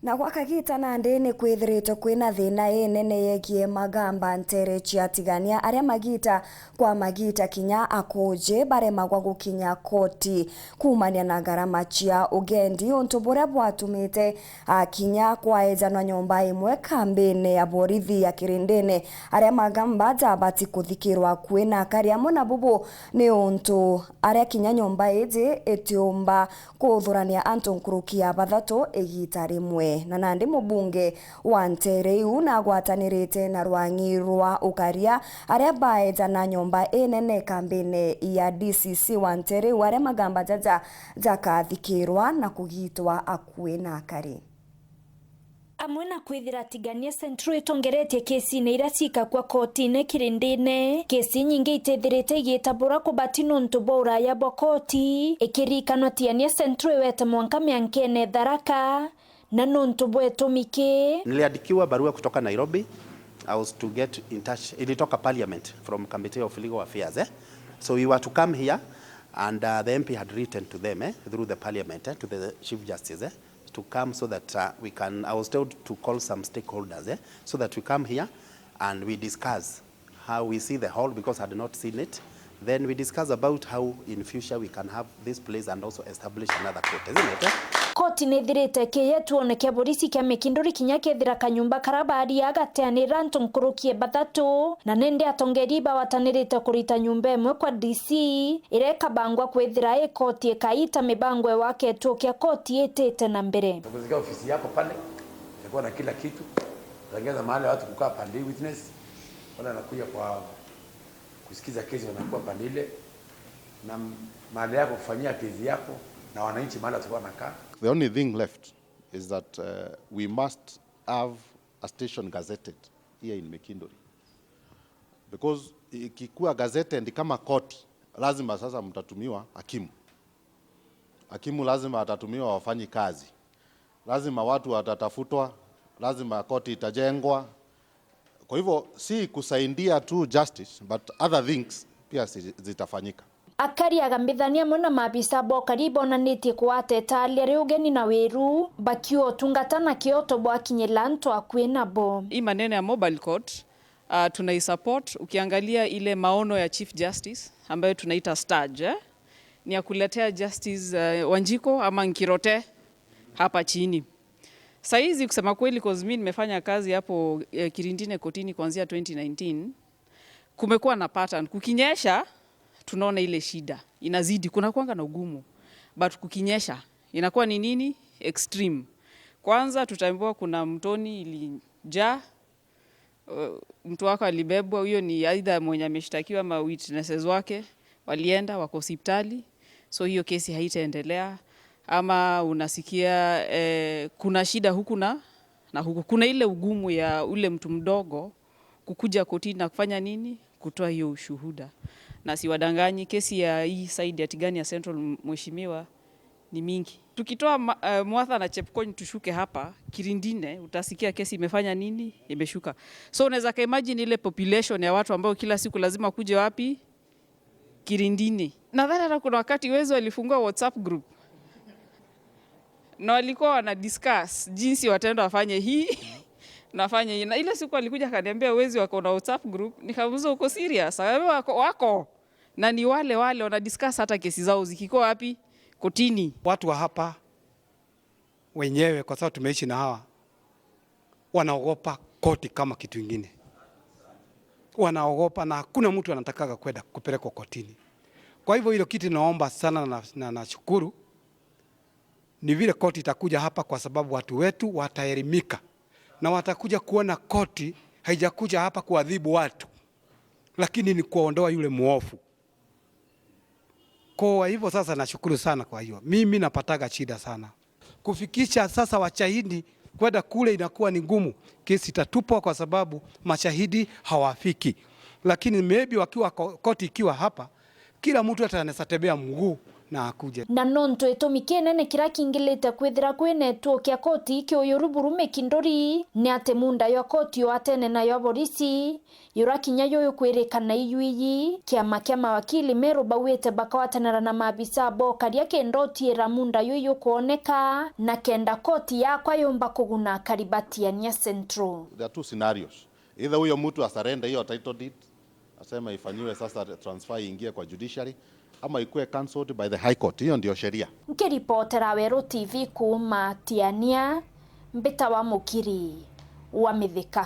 Na kwa kagita na ndene kwithirito kwina thina nene yegie Magamba NTEERE cia Tigania aria magita kwa magita kinya akuje baremagwa gukinya koti kumania na garama cia ugendi untu buria bwatumite kinya KUEJANWA nyomba imwe kambine ya borithi ya kirindene aria Magamba jabati kuthikirwa kwina AKARI amo na bubu ni untu aria kinya nyomba iji itiumba kuthurania antu nkurukia bathatu igita rimwe na nandi mubunge wa NTEERE na gwatanirite na rwangi rwa ukaria aria baeja na nyomba nene kambine ya DCC wa NTEERE aria Magamba jakathikirwa na kugitwa akue na AKARI. Amwe na kwithira Tigania Central itongeretie kesi na iracika kwa koti-ini kirindine. Kesi nyingi itethirite igitabura kubati nuntu bwa uraya bwa koti ikirikanwa Tigania Central weta mwanka miankene tharaka na nuntu bwa etumiki. Niliandikiwa barua kutoka Nairobi. I was to get in touch. Ilitoka Parliament from Committee of Legal Affairs. So we were to come here and the MP had written to them through the Parliament to the Chief Justice to come so that we can, I was told to call some stakeholders so that we come here and we discuss how we see the hall because I had not seen it. Then we discuss about how in future we can have this place and also establish another court, isn't it? Koti nethirite KIOTO oneke borisi kia mikinduri kinya kethira kanyumba karabari agateanira ntu nkurukie bathatu na nende atongeri bawatanirite kurita nyumba imwe kwa DC ireka bangwa kwethira koti ikaita mibangwe wake tu kia koti itete na mbere. Tukuzika ofisi yako pale itakuwa na kila kitu. Tangeza mahali watu kukaa pande witness wala anakuja kwa kusikiza kesi wanakuwa pande ile na mahali yako kufanyia kesi yako na wananchi mahali watakuwa nakaa. The only thing left is that we must have a station gazetted here in Mikindori. Because ikikuwa gazetted kama koti, lazima sasa mtatumiwa hakimu. Hakimu lazima atatumiwa wafanyi kazi. Lazima watu watatafutwa, lazima koti itajengwa. Kwa hivyo si kusaidia tu justice, but other things pia zitafanyika. AKARI agambithania muna mabisa bo karibu na niti kuateta alia ugeni na weru bakio tungata na KIOTO bwa kinyelanto akue nabo. Hii maneno ya mobile court tunaisupport. Ukiangalia ile maono ya Chief Justice ambayo tunaita stage ni ya kuletea justice Wanjiko ama Nkirote hapa chini. Saizi kusema kweli cause mimi nimefanya kazi hapo Kirindine kotini kuanzia 2019. Kumekuwa na pattern kukinyesha tunaona ile shida inazidi, kuna kuanga na ugumu, but kukinyesha inakuwa ni nini extreme. Kwanza tutaambiwa kuna mtoni ilijaa, mtu wako alibebwa, huyo ni aidha mwenye ameshtakiwa ama witnesses wake walienda wako hospitali, so hiyo kesi haitaendelea. Ama unasikia kuna shida huku na huku, kuna ile ugumu ya ule mtu mdogo kukuja kotini na kufanya nini, kutoa hiyo ushuhuda. Na siwadanganyi kesi ya hii side ya Tigania Central mheshimiwa ni mingi. Tukitoa Mwatha na Chepkony tushuke hapa Kirindine, utasikia kesi imefanya nini, imeshuka. So unaweza ka imagine ile population ya watu ambao kila siku lazima kuje wapi, Kirindine. Nadhani hata kuna wakati Wezo alifungua WhatsApp group na walikuwa wana discuss jinsi wataenda wafanye hii nafanya hii. Na ile siku alikuja akaniambia Wezi wako na WhatsApp group, nikamuuliza uko serious? Wako na ni wale wana discuss hata kesi zao zikiko wapi, kotini. Watu wa hapa wenyewe kwa sababu tumeishi na hawa wanaogopa koti kama kitu kingine. Wanaogopa na hakuna mtu anataka kwenda kupelekwa kotini. Kwa hivyo hilo kitu naomba sana na nashukuru ni vile koti itakuja hapa kwa sababu watu wetu wataelimika na watakuja kuona koti haijakuja hapa kuadhibu watu, lakini ni kuondoa yule muofu. Kwa hivyo sasa nashukuru sana. Kwa hiyo mimi napataga shida sana kufikisha sasa washahidi kwenda kule, inakuwa ni ngumu, kesi itatupwa kwa sababu mashahidi hawafiki. Lakini maybe wakiwa koti ikiwa hapa, kila mtu atanaweza tembea mguu na akuje. Na nonto itumi kinene kira kingilite kwithira kwi network ya koti kiuyuruburu mikindori ni ate munda yo koti yo atene na yo borisi yura kinya yo kwirikana iyuyi kiama kia mawakili Meru bawite bakawatanira na maabisa bo karia kendotiira munda yo kuoneka na kenda koti yakwa yomba kuguna Karibatiania Central. There are two scenarios. Either huyo mtu asarende hiyo title deed, asema ifanyiwe sasa transfer ingie kwa judiciary, ama ikuwe cancelled by the High Court. Hiyo ndio sheria. Nkiripotera Weru TV kuma Tigania, Mbita wa Mukiri wa Mithika.